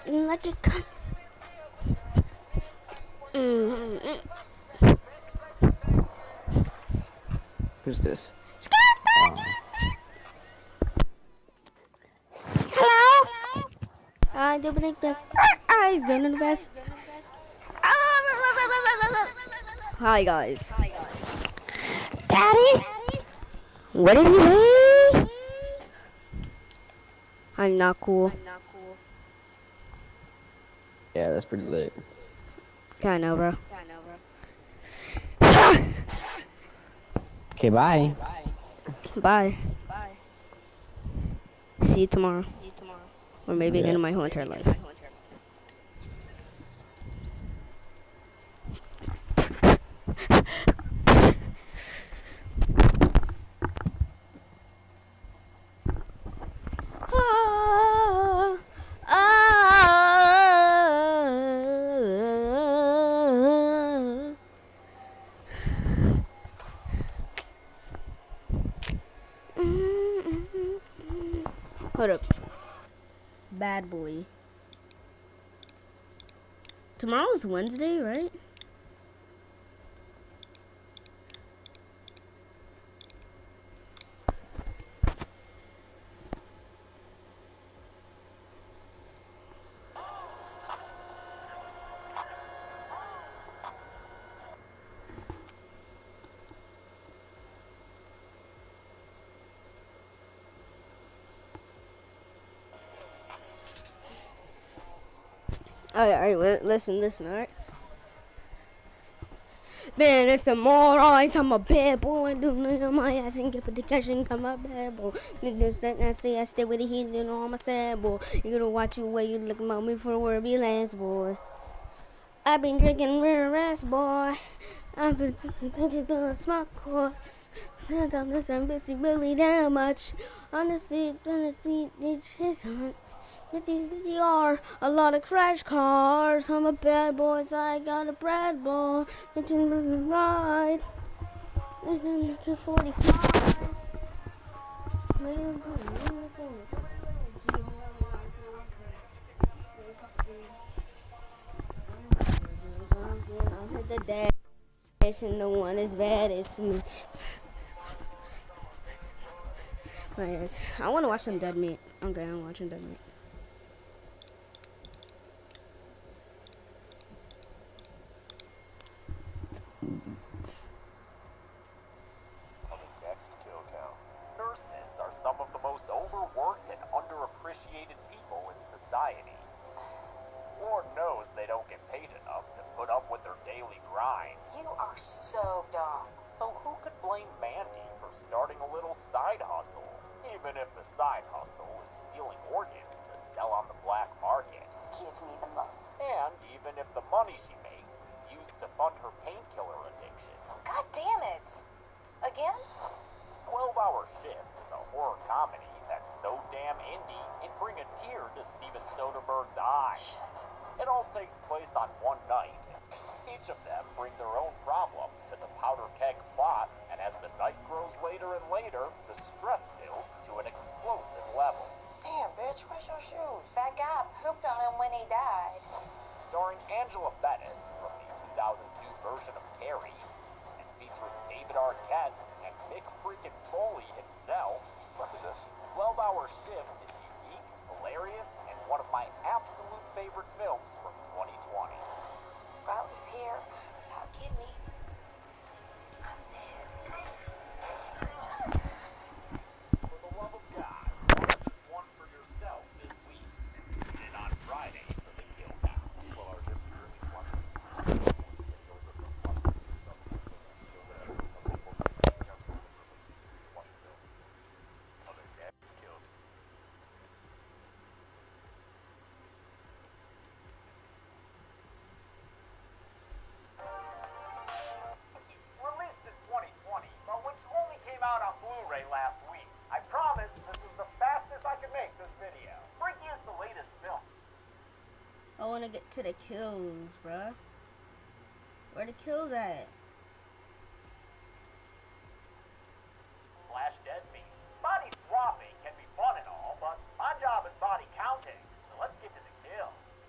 Like it come. Who's this? Hello? I do believe that I don't invest. Hi guys. Daddy? What did he say? I'm not cool. Yeah, that's pretty lit. Yeah, I know, bro. Okay, bye. Bye. See you tomorrow. Or maybe again Yeah. in my whole entire life. Ah, ah. Hold up. Bad boy. Tomorrow's Wednesday, right? Alright, listen, alright? Man, it's a morons, I'm a bad boy, doing my ass and get the cash and come my bad boy. This that nasty, I stay with the heat, you know I'm a sad boy. You gotta watch your way, you look at me for where be last boy. I've been drinking rare ass boy. I've been gonna smoke core. I'm busy really that much. Honestly, these are a lot of crash cars. I'm a bad boy, so I got a bad boy. It's in the ride. It's a 45. I'll hit the dash and the one is bad, it's me. Anyways, I want to watch some Dead Meat. Okay, I'm watching Dead Meat. Next kill count. Nurses are some of the most overworked and underappreciated people in society. Lord knows they don't get paid enough to put up with their daily grind. You are so dumb. So who could blame Mandy for starting a little side hustle? Even if the side hustle is stealing organs to sell on the black market. Give me the money. And even if the money she makes is used to fund her painkiller addiction. God damn it. Again? 12-Hour Shift is a horror comedy that's so damn indie, it'd bring a tear to Steven Soderbergh's eye. Shit. It all takes place on one night. Each of them bring their own problems to the powder keg plot, and as the night grows later and later, the stress builds to an explosive level. Damn, bitch, where's your shoes? That guy pooped on him when he died. Starring Angela Bettis from the 2002 version of Carrie, and featuring David Arquette and Mick freaking Foley himself. What is it? 12-Hour Shift is unique, hilarious, and one of my absolute favorite films from 2020. Brought me here without kidney. I'm dead. For the love of God, watch this one for yourself this week. Tune in on Friday for the kill count. 12 hours if you really watch them. Once it goes up, watch them yourself. That's what until the counts for watching film. Other next kill. Released in 2020, but which only came out on Blu-ray last week. I promise this is the fastest I can make this video. Freaky is the latest film. I want to get to the kills, bruh. Where the kills at? Slash dead meat. Body swapping can be fun and all, but my job is body counting, so let's get to the kills.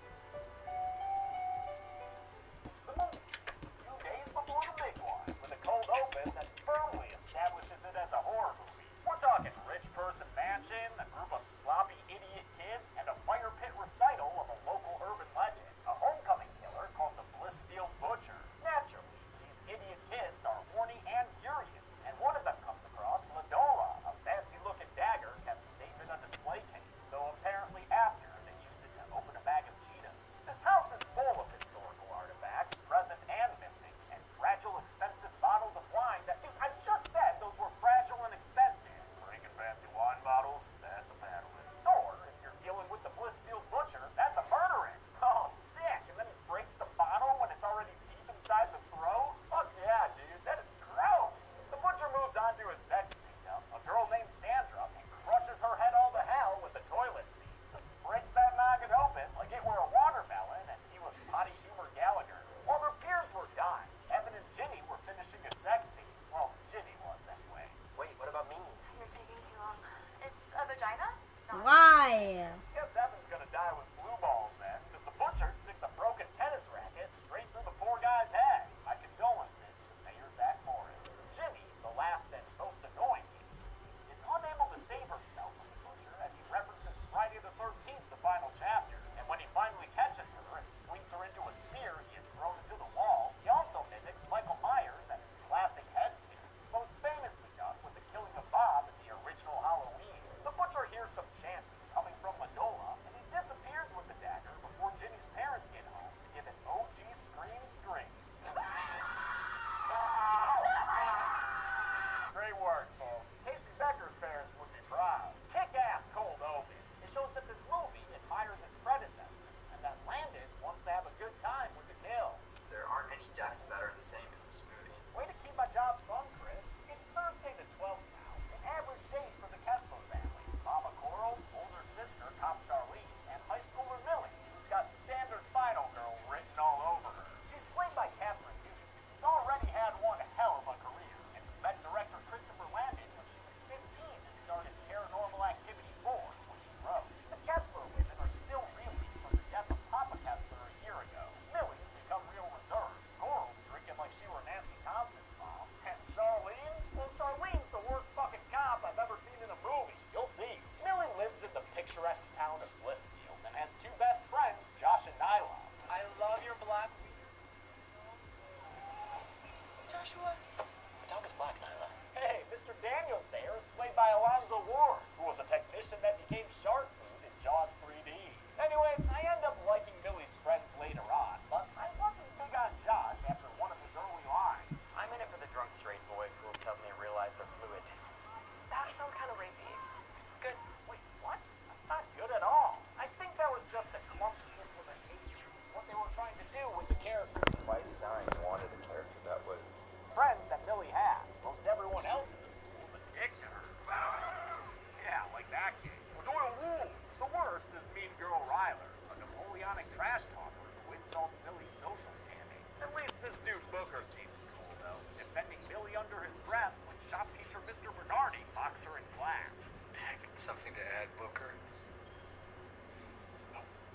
Booker seems cool, though, defending Millie under his breath when shop teacher Mr. Bernardi mocks her in class. Heck, something to add, Booker?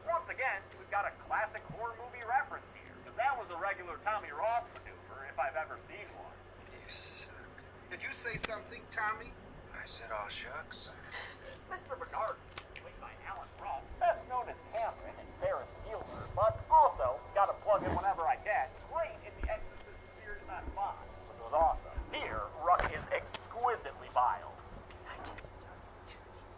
Once again, we've got a classic horror movie reference here, because that was a regular Tommy Ross maneuver if I've ever seen one. You suck. Did you say something, Tommy? I said, aw, shucks. Mr. Bernard is played by Alan Ruck, best known as Cameron in Ferris Bueller, but also, gotta plug it whenever I can, great in the Exorcist series on Fox, which was awesome. Here, Ruck is exquisitely vile.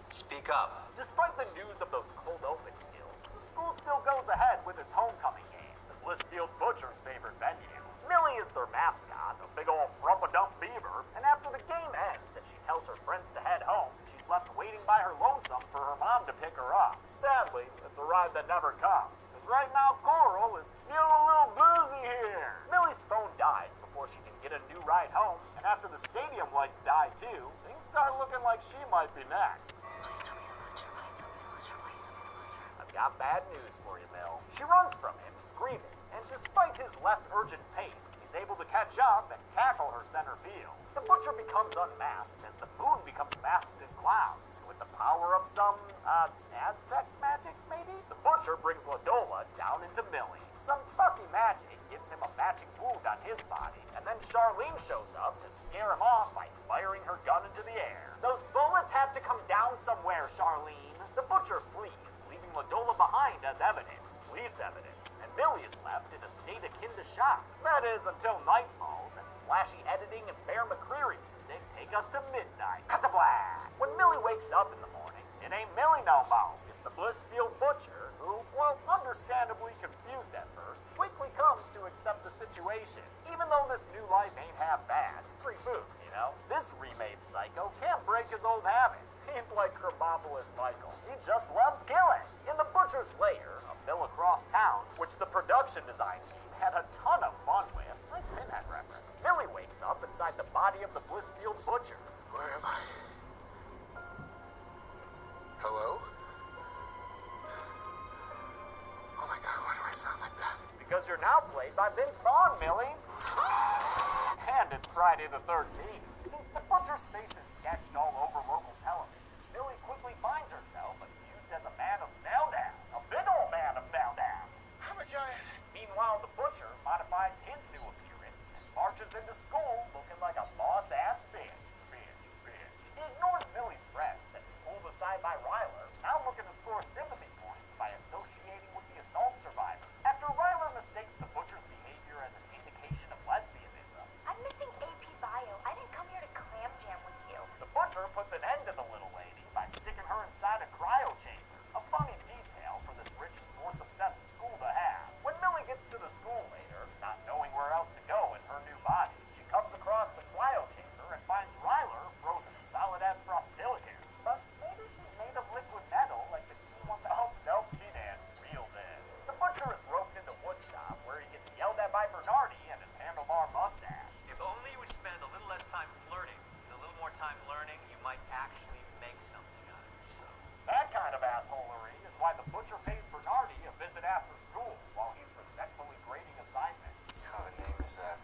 Speak up. Despite the news of those cold open skills, the school still goes ahead with its homecoming game, the Blissfield Butcher's favorite venue. Millie is their mascot, a big ol' frump-a-dump beaver, and after the game ends, as she tells her friends to head home, she's left waiting by her lonesome for her mom to pick her up. Sadly, it's a ride that never comes, because right now Coral is feeling a little boozy here. Millie's phone dies before she can get a new ride home, and after the stadium lights die too, things start looking like she might be next. Please tell me the butcher. Please tell me the butcher. Please tell me the butcher. I've got bad news for you, Mill. She runs from him, screaming, and despite his less urgent pace, he's able to catch up and tackle her center field. The Butcher becomes unmasked as the moon becomes masked in clouds. With the power of some, Aztec magic, maybe? The Butcher brings Ladola down into Millie. Some Bucky magic gives him a matching wound on his body, and then Charlene shows up to scare him off by firing her gun into the air. Those bullets have to come down somewhere, Charlene. The Butcher flees, leaving Ladola behind as evidence, police evidence, and Millie is left in a state akin to shock. That is until night falls and flashy editing and Bear McCreary music take us to midnight. Cut to black. When Millie wakes up in the morning, it ain't Millie no more. It's the Blissfield Butcher, who, well, understandably confused at first, quickly comes to accept the situation. Even though this new life ain't half bad, free food, you know? This remade psycho can't break his old habits. He's like Hermopolis Michael. He just loves killing. In the Butcher's Lair, a mill across town, which the production design team had a ton of fun with. Nice Pinhead reference. Millie wakes up inside the body of the Blissfield Butcher. Where am I? Hello? Oh my god, why do I sound like that? Because you're now played by Vince Vaughn, Millie. And it's Friday the 13th. Since the Butcher's face is sketched all over local television, Millie quickly finds herself accused as a man of meltdown. A big old man of meltdown. I'm a giant. Meanwhile, the Butcher modifies his new appearance and marches into school looking like a boss-ass bitch. He ignores Millie's friends and is pulled aside by Ryler, now looking to score sympathy points by associating with the assault survivor. After Ryler mistakes the Butcher's behavior as an indication of lesbianism, I'm missing AP Bio. I didn't come here to clam jam with you. the Butcher puts an end to the little lady by sticking her inside a cryo chamber. A funny detail for this rich, sports-obsessed school to have. When Millie gets to the school later, not knowing where else to go in her new body, she comes across the cryo chamber and finds Ryler frozen solid as Frostilicus. But maybe she's made of liquid metal like the T1. Oh, nope, she did. Real dead. The Butcher is roped into woodshop where he gets yelled at by Bernardi and his handlebar mustache. If only you would spend a little less time flirting and a little more time learning, you might actually make something out of yourself. That kind of assholery is why the Butcher pays Bernardi a visit after school while he's respectfully grading assignments. What kind of name is that?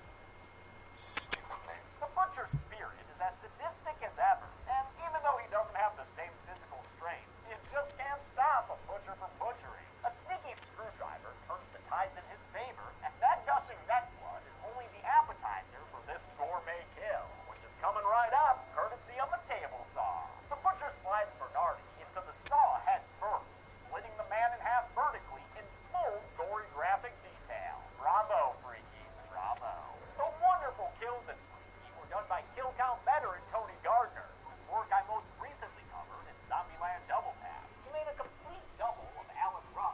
Stupid name. The Butcher's spirit is as sadistic as ever, and even though he doesn't have the same physical strength, you just can't stop a butcher from butchering. A sneaky screwdriver turns the tides in his favor, and that gushing neck blood is only the appetizer for this gourmet kill, which is coming right up, courtesy of a table saw. The Butcher slides Bernardi into the saw head first, splitting the man in half vertically in full gory graphic detail. Bravo, Freaky, bravo. The wonderful kills in Freaky were done by kill count veteran Tony Gardner, whose work I most recently covered in Zombieland Double Pass. He made a complete double of Alan Ruck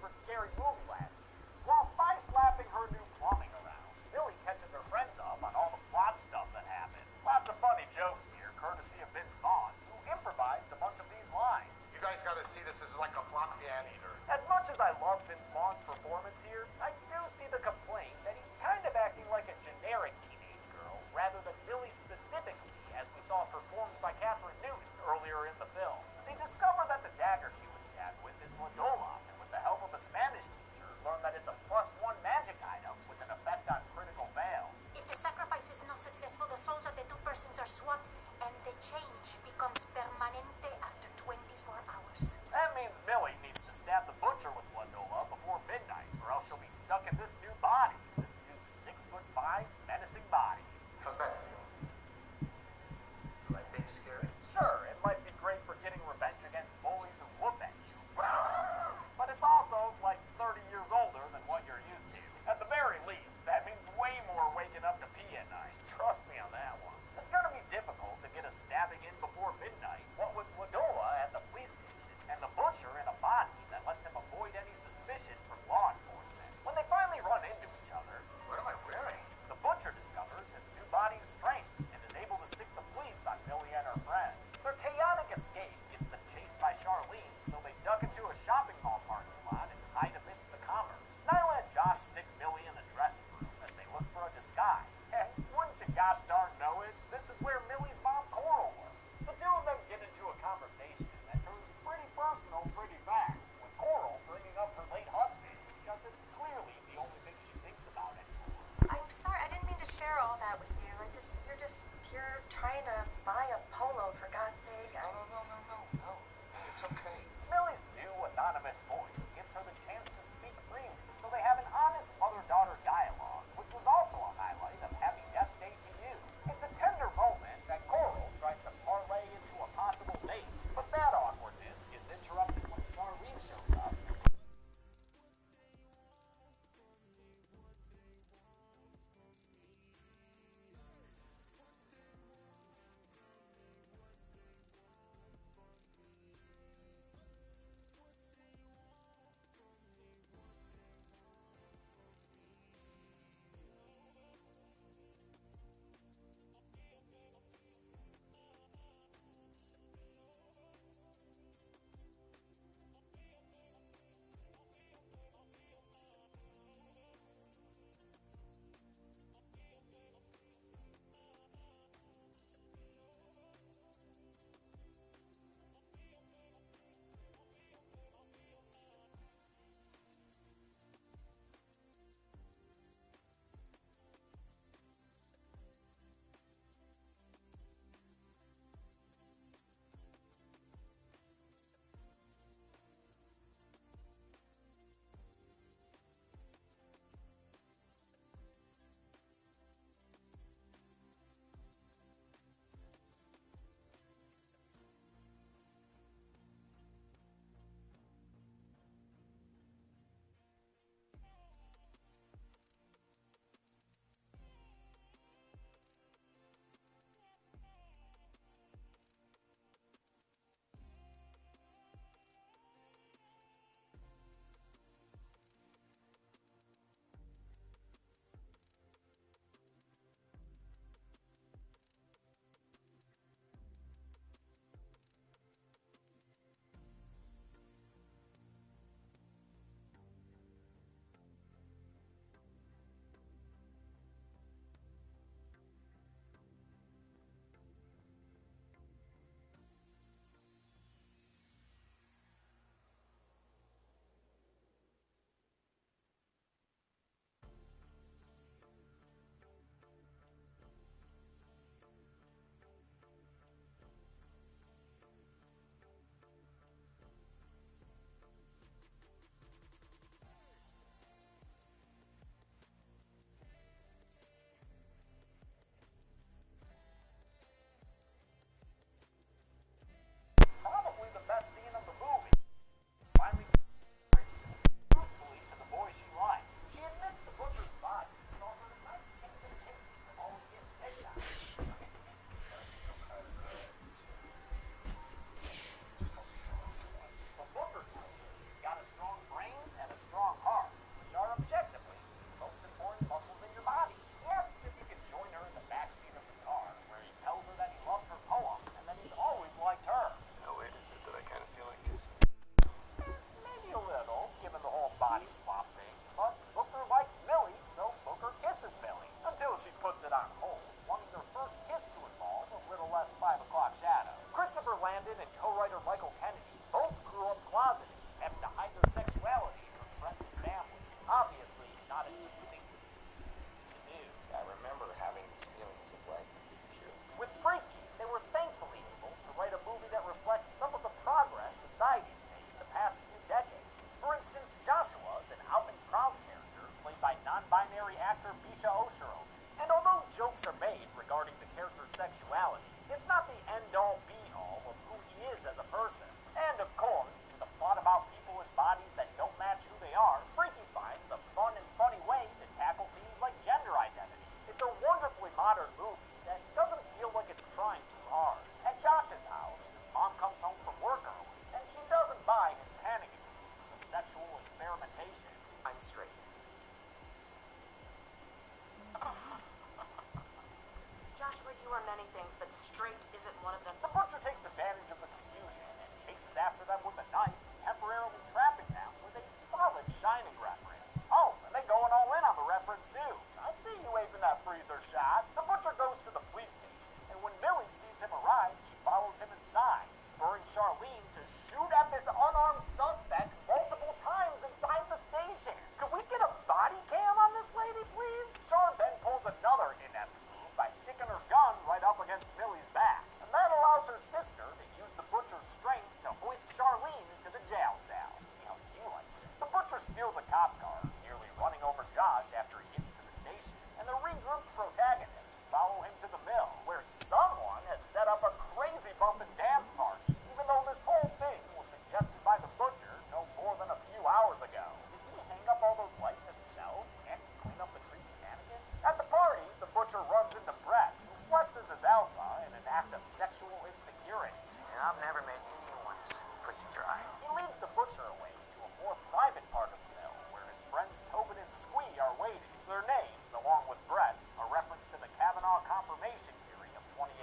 favorite scary movie last year. While slapping her new plumbing around, Millie catches her friends up on all the plot stuff that happened. Lots of funny jokes here, courtesy of Vince Vaughn, who improvised a bunch of these lines. You guys gotta see this. This is like a floppy anteater. As much as I love Vince Vaughn's performance here, I do see the complaint that he's kind of acting like a generic teenage girl, rather than Millie specifically, as we saw performed by Catherine Newton earlier in the film. They discover that the dagger she was stabbed with is Ladola, and with the help of a Spanish teacher, learn that it's a +1 magic item with an effect on critical fails. If the sacrifice is not successful, the souls of the two persons are swapped, and the change becomes permanente after 24 hours. That means Millie needs Joshua is an out and proud character played by non-binary actor Bisha Oshirovich. And although jokes are made regarding the character's sexuality, it's not the end-all be-all of who he is as a person. And of course, with a plot about people in bodies that don't match who they are, Freaky finds a fun and funny way to tackle themes like gender identity. It's a wonderfully modern movie that doesn't feel like it's trying too hard. At Josh's house, his mom comes home from work early, and she doesn't buy his panic excuse of sexual experimentation. I'm straight. Joshua, you are many things, but straight isn't one of them. The butcher takes advantage of the confusion and chases after them with a knife, temporarily trapping them with a solid Shining reference. Oh, and then going all in on the reference too. I see you aping that freezer shot. The butcher goes to the police station, and when Millie sees him arrive, she follows him inside, spurring Charlene to shoot at this unarmed suspect multiple times inside the station. Could we get a body cam on this lady, please? Char then pulls another inept move by sticking her gun right up against Millie's back, and that allows her sister to use the butcher's strength to hoist Charlene into the jail cell. See how she likes it. The butcher steals a cop car, nearly running over Josh after he gets to the station, and the regrouped protagonists follow him to the mill, where someone has set up a crazy bump and dance party, even though this whole thing was suggested by the butcher no more than a few hours ago. Did he hang up all those lights himself? Can't he clean up the creepy mannequins? At the party, the butcher runs into Brett, who flexes his alpha in an act of sexual insecurity. Yeah, I've never met anyone's pussy dry. He leads the butcher away to a more private part of the mill, where his friends Tobin and Squee are waiting. Their names, along with Brett's, are reference to the Kavanaugh confirmation hearing of 2018.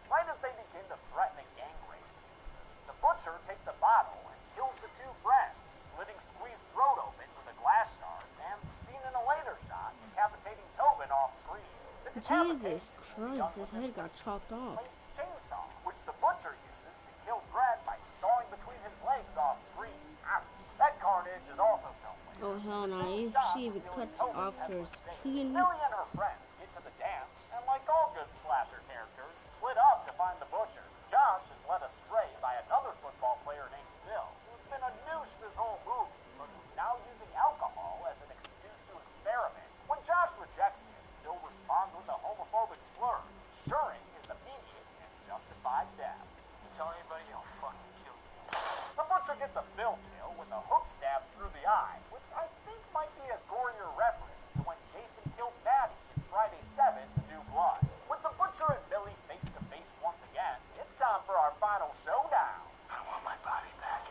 Right as they begin to threaten a gang rape Jesus, the butcher takes a bottle and kills the two friends, slitting Squee's throat open with a glass shard, and, seen in a later shot, decapitating Tobin off screen. The Jesus decapitation will be done Christ, his with head got chopped off. placed chainsaw, which the butcher uses to kill Brett by sawing between his legs off screen. Ouch. That carnage is also shown later. Oh hell The no, same you shot she even revealing cuts Tobin's off her headless face. skin. Millie and her friends get to the dance, and like all good slasher characters, split up to find the butcher. Josh is led astray by another football player named Bill, who's been a douche this whole movie, but who's now using alcohol as an excuse to experiment. When Josh rejects him, Bill responds with a homophobic slur, ensuring his immediate and justified death. You tell anybody, I'll fucking kill you. The butcher gets a Bill kill with a hook stab through the eye, which I think might be a gorier reference to when Jason killed Maddie in Friday 7, The New Blood. With the butcher and Millie face to face once again, it's time for our final showdown. I want my body back.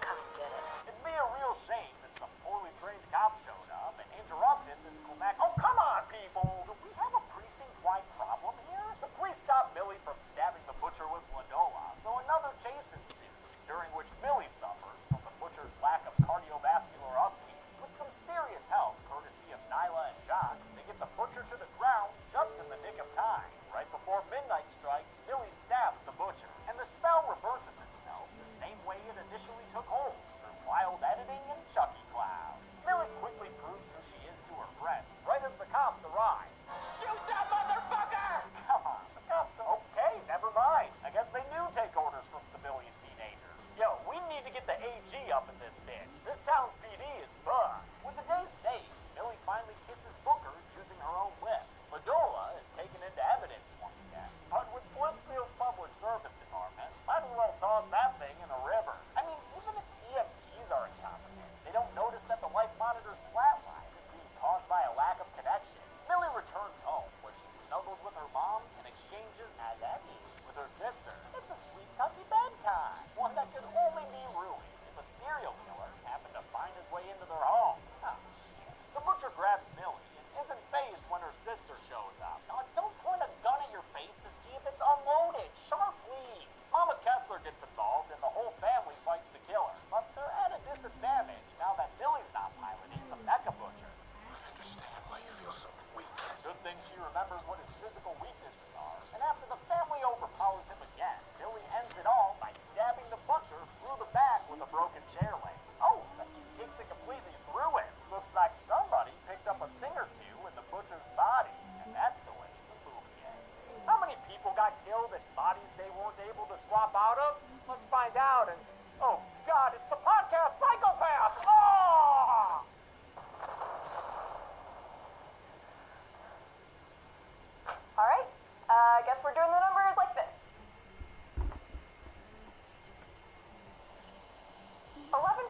Come and get it. It'd be a real shame if some poorly trained cops showed up and interrupted this climactic. Oh, come on, people! Do we have a precinct-wide problem here? The police stop Millie from stabbing the butcher with Ladola, so another chase ensues, during which Millie suffers from the butcher's lack of cardiovascular upkeep. With some serious help, courtesy of Nyla and Josh, they get the butcher to the ground just in the nick of time. Right before midnight strikes, Millie stabs the butcher, and the spell reverses itself the same way it initially took hold, through wild editing and Chucky clouds. Millie quickly proves who she is to her friends, right as the cops arrive. Shoot that motherfucker! Come on, the cops don't. Okay, never mind. I guess they do take orders from civilian teenagers. Yo, we need to get the AG up in this bitch. This town's PD is bugged. With the day saved, Millie finally kisses Booker using her own lips. Ladola is taken into evidence once again. But with Blissfield's public service department, might as well toss that thing in a river. I mean, even if EMTs are incompetent, they don't notice that the life monitor's flatline is being caused by a lack of connection. Millie returns home, where she snuggles with her mom and exchanges as at ease with her sister. It's a sweet, comfy bedtime, one that could only be ruined if a serial killer happened to find his way into their home. Oh, shit. The butcher grabs Millie and isn't fazed when her sister shows up. Now, don't point a gun at your face to see if it's unloaded. Sharp, please. Mama Kessler gets involved and the whole family fights the killer, but they're at a disadvantage now that Millie's not piloting the mecha butcher. I understand why you feel so weak. Good thing she remembers what his physical weaknesses are, and after the family overpowers him again, Millie ends it all by stabbing the butcher through the back with a broken chair leg. Oh, but she kicks it completely through him. Looks like somebody picked up a thing or two in the butcher's body, and that's the way the movie ends. How many people got killed in bodies they weren't able to swap out of? Let's find out, and oh god, it's the podcast Psychopath!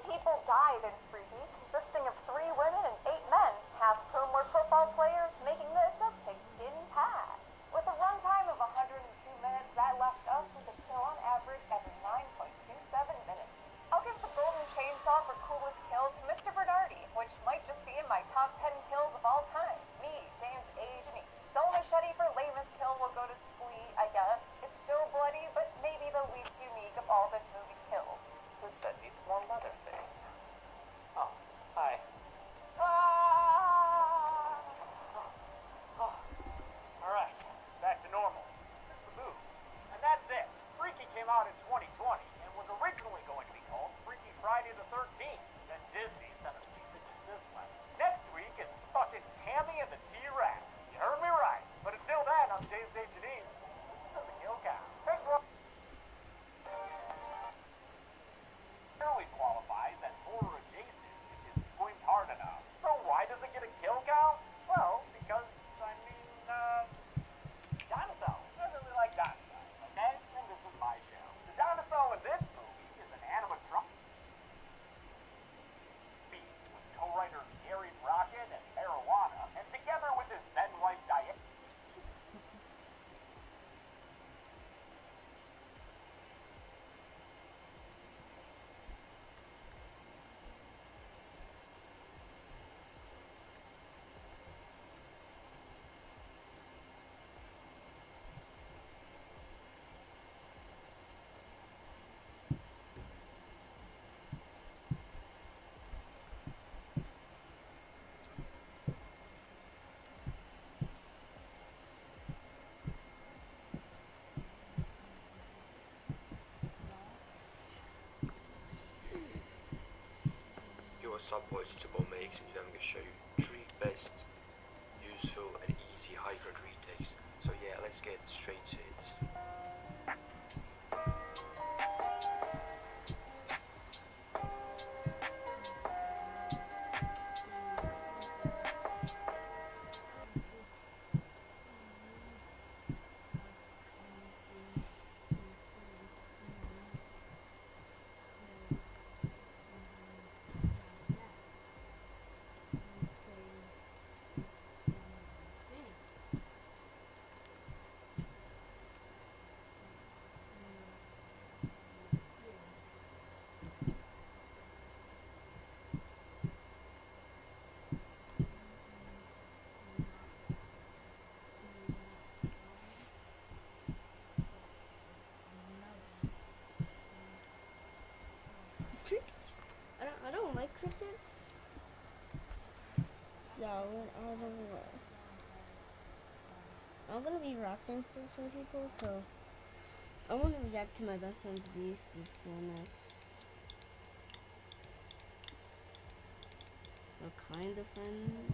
people died in Freaky, consisting of 3 women and 8 men, half of whom were football players, making this a pigskin pad. With a runtime of 102 minutes, that left us with a kill on average every 9.27 minutes. I'll give the golden chainsaw for coolest kill to Mr. Bernardi, which might just be in my top 10 kills of all time. Me, James A. Janice. Dull Machete for lamest kill will go to Squee, I guess. It's still bloody, but maybe the least unique of all this movie's kills. This set needs more Leatherface. Oh, hi. Alright, back to normal. Here's the move. And that's it. Freaky came out in 2020 and was originally going to be called Freaky Friday the 13th. Then Disney sent a cease and desist letter. Next week is fucking Tammy and the T-Rex. You heard me right. But until then, I'm James A. Janice. Listen to the Kill Count. Thanks a lot. Barely qualifies as horror adjacent if you squint hard enough. So why does it get a kill count? Well, because, Dinosaur. I really like Dinosaur, okay? And this is my show. The Dinosaur in this movie is an animatronic beats with co-writers Gary Brockett and Marijuana, and together with his then-wife Diane. What's up, boys? It's about Makes, and today I'm going to show you 3 best, useful, and easy high-grade retakes. So yeah, let's get straight to it. I don't like crickets. So I'm gonna be rock dancers for people, so I want to react to my best friend's beast, this coolness. A kind of friend.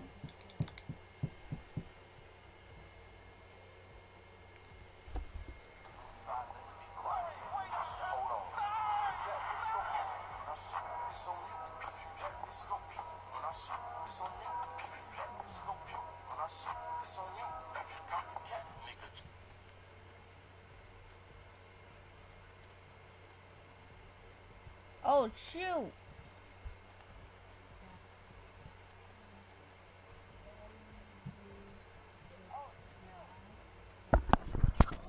Oh shoot!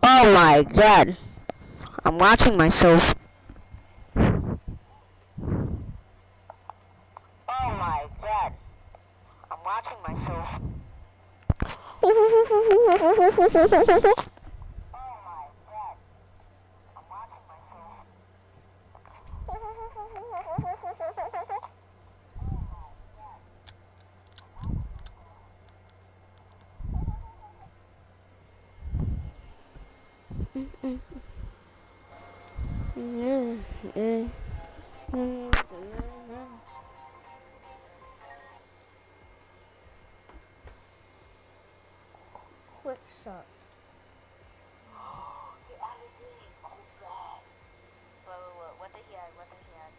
Oh my god! I'm watching myself. Oh my god! I'm watching myself. Oh my god! I'm watching myself. Quick shots. The LEDs, oh god. Whoa, what the heck, what the heck?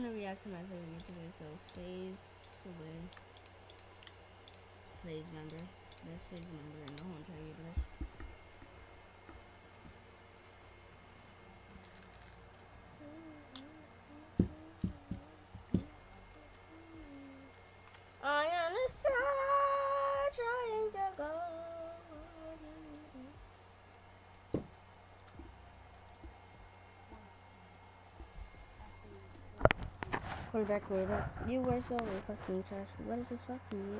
gonna react to my favorite YouTuber, so Phase member. Best Phase member in the whole entire universe. I am the star trying to go. Quarterback. You were so fucking trash. What is this fucking?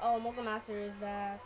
Oh, Mocha Master is back.